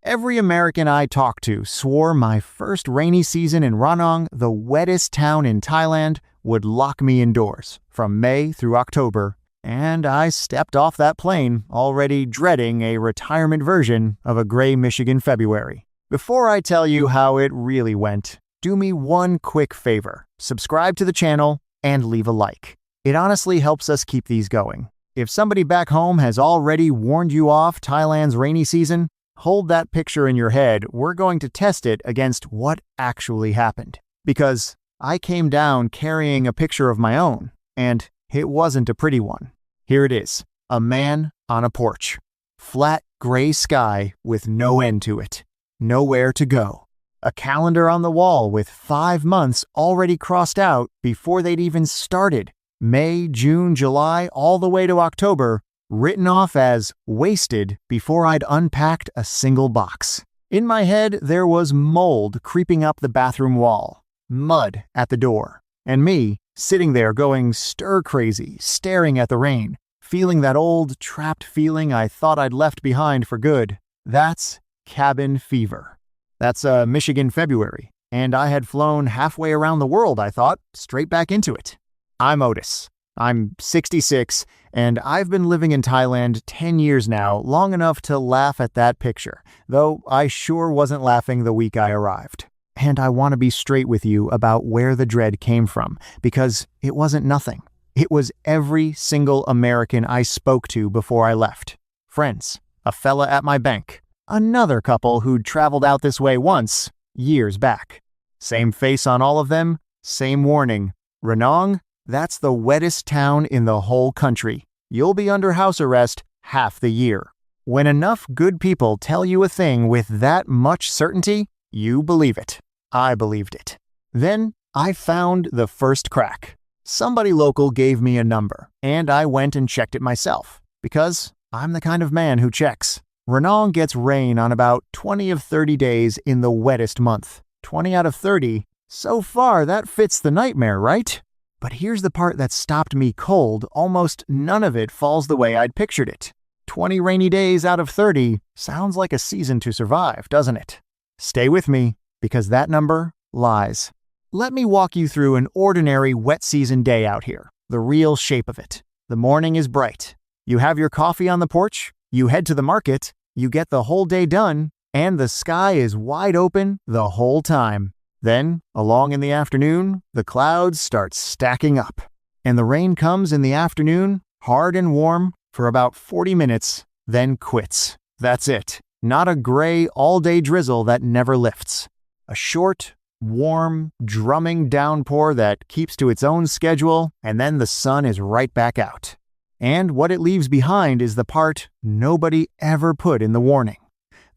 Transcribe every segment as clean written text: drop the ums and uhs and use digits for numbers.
Every American I talked to swore my first rainy season in Ranong, the wettest town in Thailand, would lock me indoors from May through October, and I stepped off that plane already dreading a retirement version of a gray Michigan February. Before I tell you how it really went, do me one quick favor. Subscribe to the channel and leave a like. It honestly helps us keep these going. If somebody back home has already warned you off Thailand's rainy season, hold that picture in your head. We're going to test it against what actually happened. Because I came down carrying a picture of my own, and it wasn't a pretty one. Here it is, a man on a porch. Flat gray sky with no end to it. Nowhere to go. A calendar on the wall with 5 months already crossed out before they'd even started. May, June, July, all the way to October, written off as wasted before I'd unpacked a single box. In my head, there was mold creeping up the bathroom wall, mud at the door, and me sitting there going stir-crazy, staring at the rain, feeling that old, trapped feeling I thought I'd left behind for good. That's cabin fever. That's a Michigan February, and I had flown halfway around the world, I thought, straight back into it. I'm Otis. I'm 66, and I've been living in Thailand 10 years now, long enough to laugh at that picture, though I sure wasn't laughing the week I arrived. And I want to be straight with you about where the dread came from, because it wasn't nothing. It was every single American I spoke to before I left. Friends, a fella at my bank, another couple who'd traveled out this way once, years back. Same face on all of them, same warning. Ranong? That's the wettest town in the whole country. You'll be under house arrest half the year. When enough good people tell you a thing with that much certainty, you believe it. I believed it. Then I found the first crack. Somebody local gave me a number, and I went and checked it myself, because I'm the kind of man who checks. Ranong gets rain on about 20 of 30 days in the wettest month. 20 out of 30. So far, that fits the nightmare, right? But here's the part that stopped me cold. Almost none of it falls the way I'd pictured it. 20 rainy days out of 30 sounds like a season to survive, doesn't it? Stay with me, because that number lies. Let me walk you through an ordinary wet season day out here, the real shape of it. The morning is bright. You have your coffee on the porch, you head to the market, you get the whole day done, and the sky is wide open the whole time. Then, along in the afternoon, the clouds start stacking up, and the rain comes in the afternoon, hard and warm, for about 40 minutes, then quits. That's it. Not a gray, all-day drizzle that never lifts. A short, warm, drumming downpour that keeps to its own schedule, and then the sun is right back out. And what it leaves behind is the part nobody ever put in the warning.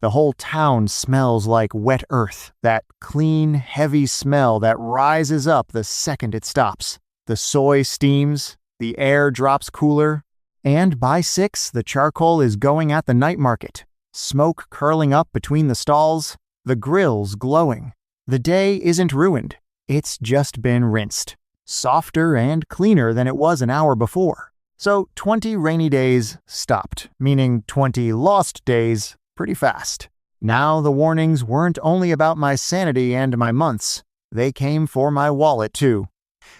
The whole town smells like wet earth, that clean, heavy smell that rises up the second it stops. The soy steams, the air drops cooler, and by 6, the charcoal is going at the night market. Smoke curling up between the stalls, the grills glowing. The day isn't ruined, it's just been rinsed. Softer and cleaner than it was an hour before. So 20 rainy days stopped, meaning 20 lost days pretty fast. Now the warnings weren't only about my sanity and my months. They came for my wallet too.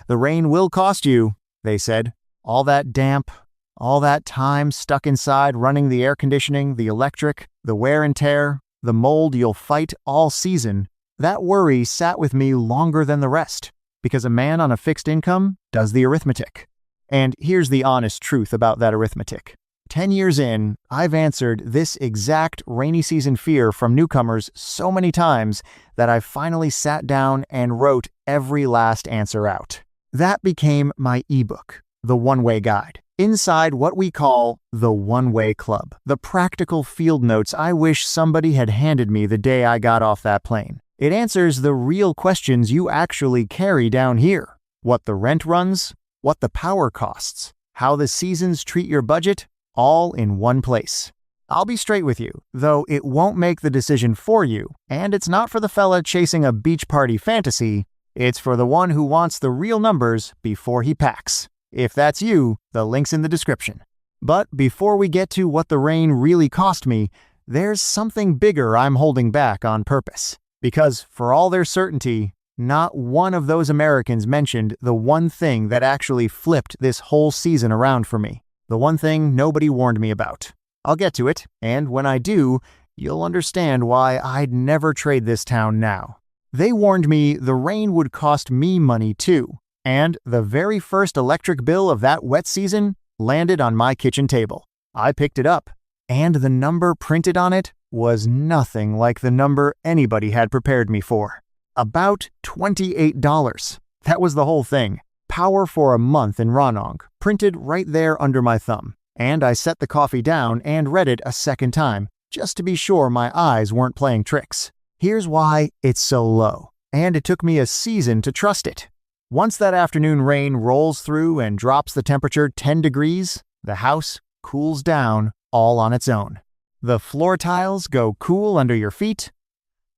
The rain will cost you, they said. All that damp, all that time stuck inside running the air conditioning, the electric, the wear and tear, the mold you'll fight all season. That worry sat with me longer than the rest, because a man on a fixed income does the arithmetic. And here's the honest truth about that arithmetic. 10 years in, I've answered this exact rainy season fear from newcomers so many times that I finally sat down and wrote every last answer out. That became my ebook, The One-Way Guide. Inside what we call the One-Way Club, the practical field notes I wish somebody had handed me the day I got off that plane. It answers the real questions you actually carry down here. What the rent runs, what the power costs, how the seasons treat your budget, all in one place. I'll be straight with you, though it won't make the decision for you, and it's not for the fella chasing a beach party fantasy, it's for the one who wants the real numbers before he packs. If that's you, the link's in the description. But before we get to what the rain really cost me, there's something bigger I'm holding back on purpose. Because for all their certainty, not one of those Americans mentioned the one thing that actually flipped this whole season around for me. The one thing nobody warned me about. I'll get to it, and when I do, you'll understand why I'd never trade this town now. They warned me the rain would cost me money too, and the very first electric bill of that wet season landed on my kitchen table. I picked it up, and the number printed on it was nothing like the number anybody had prepared me for. About $28. That was the whole thing. Power for a month in Ranong, printed right there under my thumb. And I set the coffee down and read it a second time, just to be sure my eyes weren't playing tricks. Here's why it's so low, and it took me a season to trust it. Once that afternoon rain rolls through and drops the temperature 10 degrees, the house cools down all on its own. The floor tiles go cool under your feet.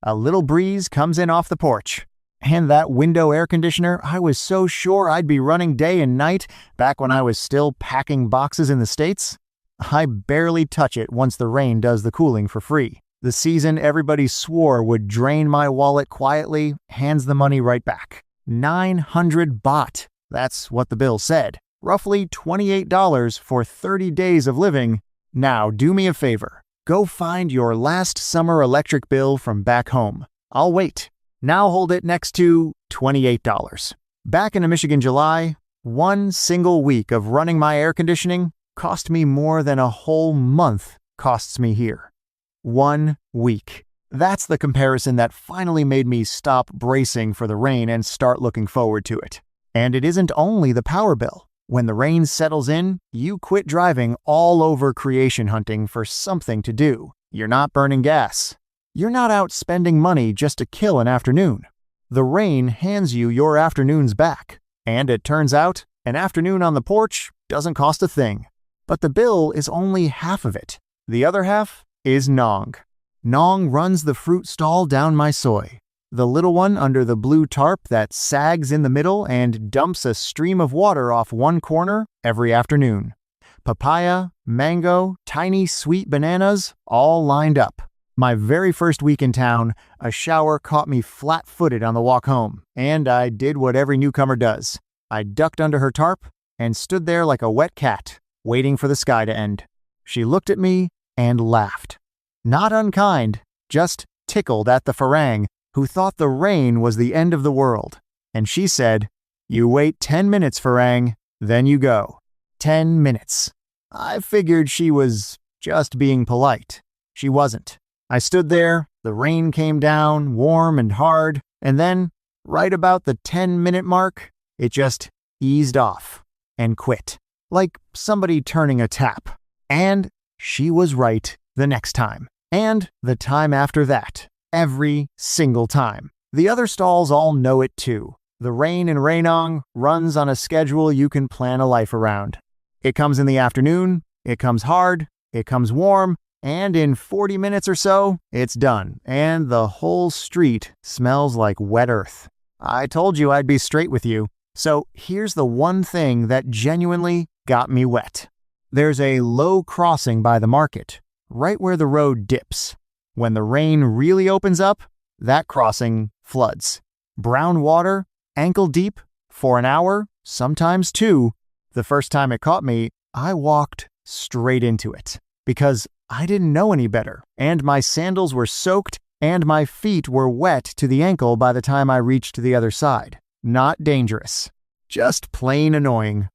A little breeze comes in off the porch. And that window air conditioner, I was so sure I'd be running day and night back when I was still packing boxes in the States. I barely touch it once the rain does the cooling for free. The season everybody swore would drain my wallet quietly hands the money right back. 900 baht. That's what the bill said. Roughly $28 for 30 days of living. Now do me a favor. Go find your last summer electric bill from back home. I'll wait. Now hold it next to $28. Back in a Michigan July, one single week of running my air conditioning cost me more than a whole month costs me here. 1 week. That's the comparison that finally made me stop bracing for the rain and start looking forward to it. And it isn't only the power bill. When the rain settles in, you quit driving all over creation hunting for something to do. You're not burning gas. You're not out spending money just to kill an afternoon. The rain hands you your afternoons back. And it turns out, an afternoon on the porch doesn't cost a thing. But the bill is only half of it. The other half is Nong. Nong runs the fruit stall down my soy. The little one under the blue tarp that sags in the middle and dumps a stream of water off one corner every afternoon. Papaya, mango, tiny sweet bananas, all lined up. My very first week in town, a shower caught me flat-footed on the walk home, and I did what every newcomer does. I ducked under her tarp and stood there like a wet cat, waiting for the sky to end. She looked at me and laughed. Not unkind, just tickled at the farang, who thought the rain was the end of the world. And she said, "You wait 10 minutes, farang, then you go." 10 minutes. I figured she was just being polite. She wasn't. I stood there, the rain came down, warm and hard, and then, right about the 10-minute mark, it just eased off and quit, like somebody turning a tap. And she was right the next time, and the time after that, every single time. The other stalls all know it too. The rain in Ranong runs on a schedule you can plan a life around. It comes in the afternoon, it comes hard, it comes warm, and in 40 minutes or so, it's done, and the whole street smells like wet earth. I told you I'd be straight with you, so here's the one thing that genuinely got me wet. There's a low crossing by the market, right where the road dips. When the rain really opens up, that crossing floods. Brown water, ankle deep, for an hour, sometimes 2. The first time it caught me, I walked straight into it, because I didn't know any better, and my sandals were soaked, and my feet were wet to the ankle by the time I reached the other side. Not dangerous. Just plain annoying.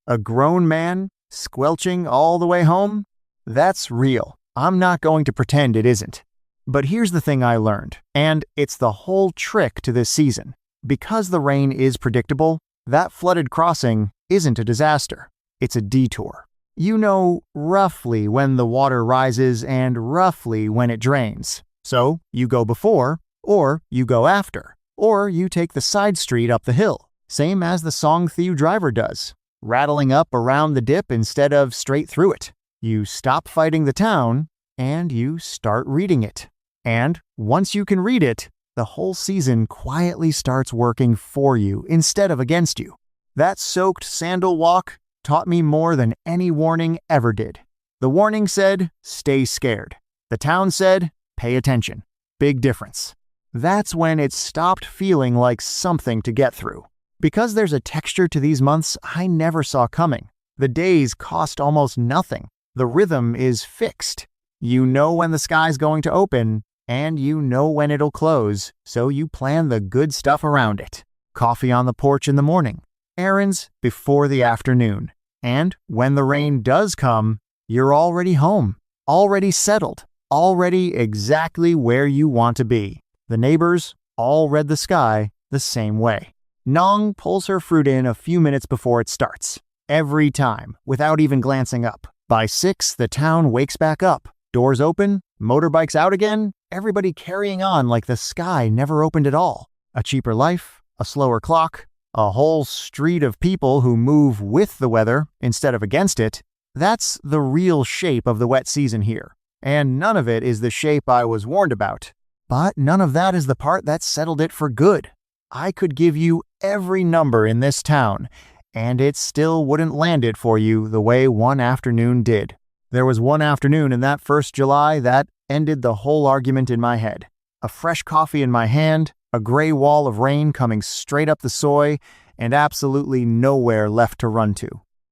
A grown man squelching all the way home? That's real. I'm not going to pretend it isn't. But here's the thing I learned, and it's the whole trick to this season. Because the rain is predictable, that flooded crossing isn't a disaster. It's a detour. You know roughly when the water rises and roughly when it drains. So you go before, or you go after, or you take the side street up the hill, same as the Song Thieu driver does, rattling up around the dip instead of straight through it. You stop fighting the town, and you start reading it. And once you can read it, the whole season quietly starts working for you instead of against you. That soaked sandal walk taught me more than any warning ever did. The warning said, stay scared. The town said, pay attention. Big difference. That's when it stopped feeling like something to get through. Because there's a texture to these months I never saw coming. The days cost almost nothing. The rhythm is fixed. You know when the sky's going to open, and you know when it'll close, so you plan the good stuff around it. Coffee on the porch in the morning. Errands before the afternoon. And when the rain does come, you're already home, already settled, already exactly where you want to be. The neighbors all read the sky the same way. Nong pulls her fruit in a few minutes before it starts. Every time, without even glancing up. By 6, the town wakes back up. Doors open, motorbikes out again, everybody carrying on like the sky never opened at all. A cheaper life, a slower clock, a whole street of people who move with the weather instead of against it. That's the real shape of the wet season here. And none of it is the shape I was warned about. But none of that is the part that settled it for good. I could give you every number in this town, and it still wouldn't land it for you the way one afternoon did. There was one afternoon in that first July that ended the whole argument in my head. A fresh coffee in my hand, a gray wall of rain coming straight up the soy, and absolutely nowhere left to run to.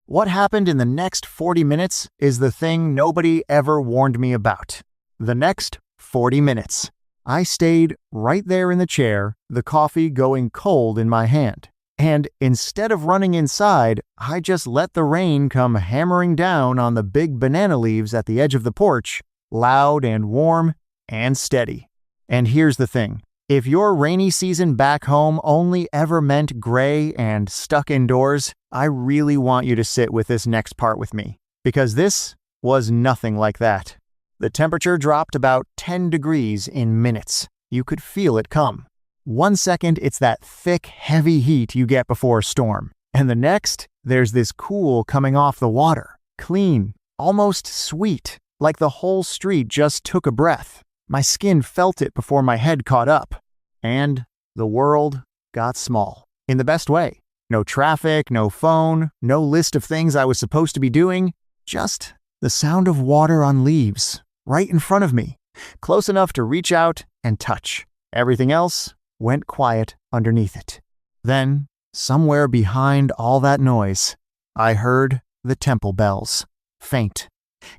What happened in the next 40 minutes is the thing nobody ever warned me about. The next 40 minutes. I stayed right there in the chair, the coffee going cold in my hand. And instead of running inside, I just let the rain come hammering down on the big banana leaves at the edge of the porch, loud and warm and steady. And here's the thing. If your rainy season back home only ever meant gray and stuck indoors, I really want you to sit with this next part with me, because this was nothing like that. The temperature dropped about 10 degrees in minutes. You could feel it come. 1 second, it's that thick, heavy heat you get before a storm. And the next, there's this cool coming off the water. Clean, almost sweet, like the whole street just took a breath. My skin felt it before my head caught up. And the world got small. In the best way. No traffic, no phone, no list of things I was supposed to be doing. Just the sound of water on leaves, right in front of me. Close enough to reach out and touch. Everything else went quiet underneath it. Then, somewhere behind all that noise, I heard the temple bells, faint,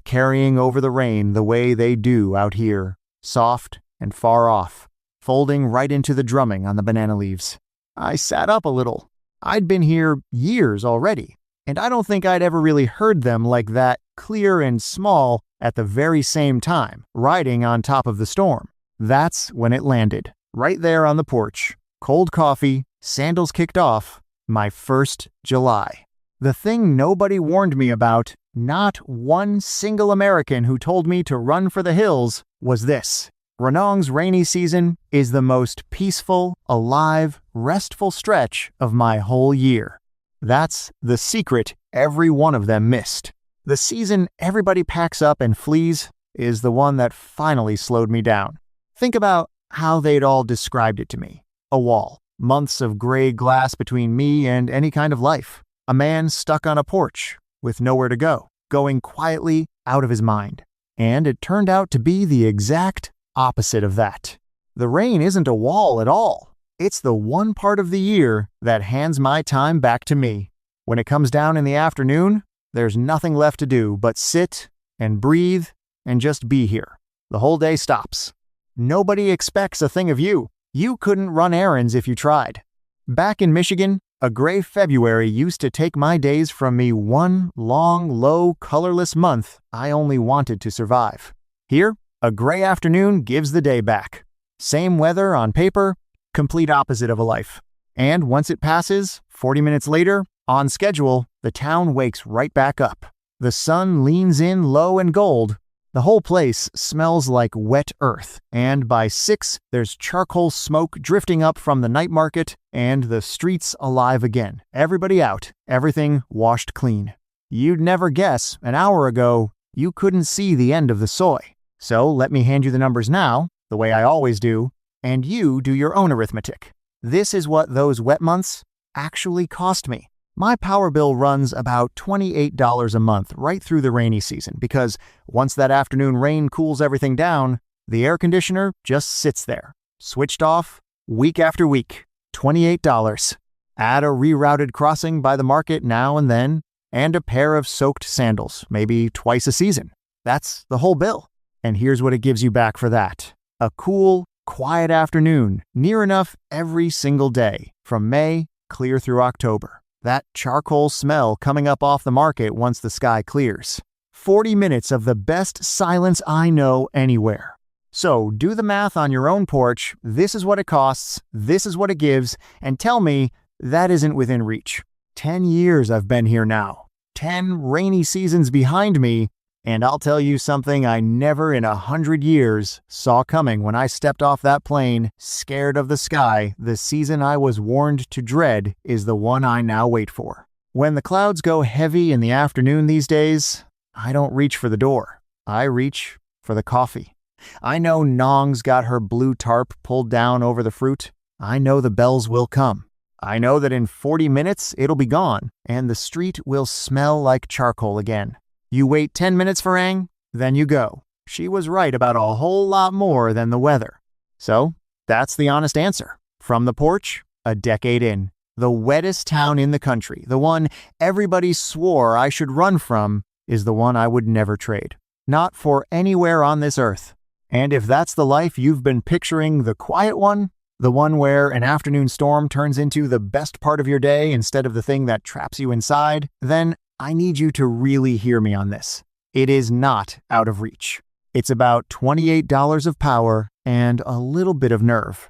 carrying over the rain the way they do out here, soft and far off, folding right into the drumming on the banana leaves. I sat up a little. I'd been here years already, and I don't think I'd ever really heard them like that, clear and small, at the very same time, riding on top of the storm. That's when it landed. Right there on the porch, cold coffee, sandals kicked off, my first July. The thing nobody warned me about, not one single American who told me to run for the hills, was this. Ranong's rainy season is the most peaceful, alive, restful stretch of my whole year. That's the secret every one of them missed. The season everybody packs up and flees is the one that finally slowed me down. Think about how they'd all described it to me. A wall, months of gray glass between me and any kind of life. A man stuck on a porch with nowhere to go, going quietly out of his mind. And it turned out to be the exact opposite of that. The rain isn't a wall at all. It's the one part of the year that hands my time back to me. When it comes down in the afternoon, there's nothing left to do but sit and breathe and just be here. The whole day stops. Nobody expects a thing of you. You couldn't run errands if you tried. Back in Michigan, a gray February used to take my days from me one long, low, colorless month I only wanted to survive. Here, a gray afternoon gives the day back. Same weather on paper, complete opposite of a life. And once it passes, 40 minutes later, on schedule, the town wakes right back up. The sun leans in low and gold. The whole place smells like wet earth, and by 6, there's charcoal smoke drifting up from the night market, and the streets alive again. Everybody out, everything washed clean. You'd never guess, an hour ago, you couldn't see the end of the soy. So let me hand you the numbers now, the way I always do, and you do your own arithmetic. This is what those wet months actually cost me. My power bill runs about $28 a month right through the rainy season because once that afternoon rain cools everything down, the air conditioner just sits there, switched off week after week. $28. Add a rerouted crossing by the market now and then, and a pair of soaked sandals, maybe twice a season. That's the whole bill. And here's what it gives you back for that. A cool, quiet afternoon, near enough every single day, from May clear through October. That charcoal smell coming up off the market once the sky clears. 40 minutes of the best silence I know anywhere. So do the math on your own porch. This is what it costs, this is what it gives, and tell me that isn't within reach. 10 years I've been here now. 10 rainy seasons behind me, and I'll tell you something I never in 100 years saw coming when I stepped off that plane, scared of the sky. The season I was warned to dread is the one I now wait for. When the clouds go heavy in the afternoon these days, I don't reach for the door. I reach for the coffee. I know Nong's got her blue tarp pulled down over the fruit. I know the bells will come. I know that in 40 minutes it'll be gone, and the street will smell like charcoal again. You wait 10 minutes for Ang, then you go. She was right about a whole lot more than the weather. So, that's the honest answer. From the porch, a decade in. The wettest town in the country, the one everybody swore I should run from, is the one I would never trade. Not for anywhere on this earth. And if that's the life you've been picturing, the quiet one, the one where an afternoon storm turns into the best part of your day instead of the thing that traps you inside, then I need you to really hear me on this. It is not out of reach. It's about $28 of power and a little bit of nerve.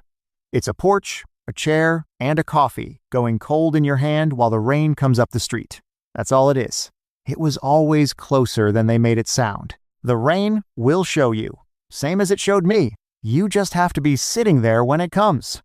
It's a porch, a chair, and a coffee going cold in your hand while the rain comes up the street. That's all it is. It was always closer than they made it sound. The rain will show you. Same as it showed me. You just have to be sitting there when it comes.